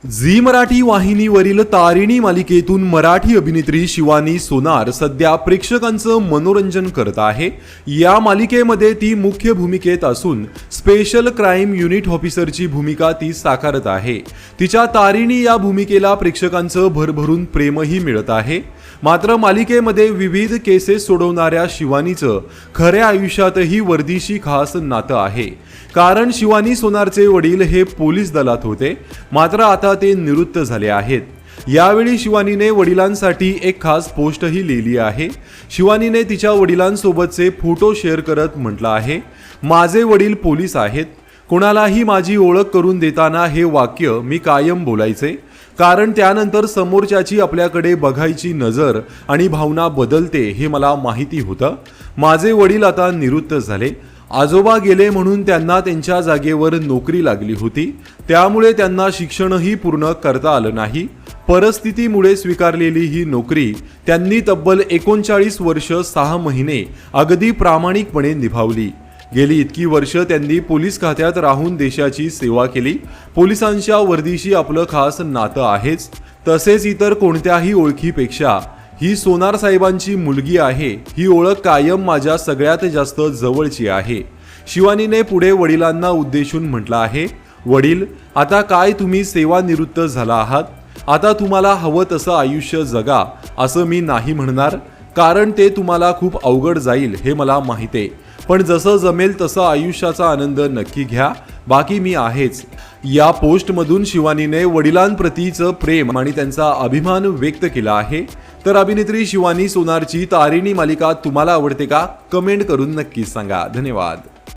Zee Marathi वाहिनीवरील तारिणी मालिकेतून मराठी अभिनेत्री शिवानी सोनार सध्या प्रेक्षकांचं मनोरंजन करत आहे। या मालिकेमध्ये ती मुख्य भूमिकेत असून स्पेशल क्राईम युनिट ऑफिसरची भूमिका ती साकारत आहे। तिच्या तारिणी या भूमिकेला प्रेक्षकांचं भरभरून प्रेमही मिळत आहे। मात्र मालिकेमध्ये विविध केसेस सोडवणाऱ्या शिवानीचं खऱ्या आयुष्यातही वर्दीशी खास नातं आहे। कारण शिवानी सोनारचे वडील हे पोलीस दलात होते, मात्र आता ते निवृत्त झाले आहेत। यावेळी शिवानीने वडिलांसाठी एक खास पोस्टही लिहिली आहे। शिवानीने तिच्या वडिलांसोबतचे फोटो शेअर करत म्हटलं आहे, माझे वडील पोलीस आहेत। कोणालाही माझी ओळख करून देताना हे वाक्य मी कायम बोलायचे, कारण त्यानंतर समोरच्याची आपल्याकडे बघायची नजर आणि भावना बदलते हे मला माहिती होतं। माझे वडील आता निवृत्त झाले। आजोबा गेले म्हणून त्यांना त्यांच्या जागेवर नोकरी लागली होती, त्यामुळे त्यांना शिक्षणही पूर्ण करता आलं नाही। परिस्थितीमुळे स्वीकारलेली ही नोकरी त्यांनी तब्बल 39 वर्ष 6 महिने अगदी प्रामाणिकपणे निभावली। गेली इतकी वर्ष त्यांनी पोलीस खात्यात राहून देशाची सेवा केली। पोलिसांच्या वर्दीशी आपलं खास नातं आहेच, तसेच इतर कोणत्याही ओळखीपेक्षा ही सोनार साहेबांची मुलगी आहे ही ओळख कायम माझ्या सगळ्यात जास्त जवळची आहे। शिवानीने पुढे वडिलांना उद्देशून म्हटलं आहे, वडील आता काय तुम्ही सेवानिवृत्त झाला आहात, आता तुम्हाला हवं तसं आयुष्य जगा असं मी नाही म्हणणार, कारण ते तुम्हाला खूप अवघड जाईल हे मला माहिती आहे। पण जसं जमेल तसं आयुष्याचा आनंद नक्की घ्या, बाकी मी आहेच। या पोस्टमधून शिवानीने वडिलांप्रतीचं प्रेम आणि त्यांचा अभिमान व्यक्त केला आहे। तर अभिनेत्री शिवानी सोनारची तारिणी मालिका तुम्हाला आवडते का? कमेंट करून नक्की सांगा। धन्यवाद।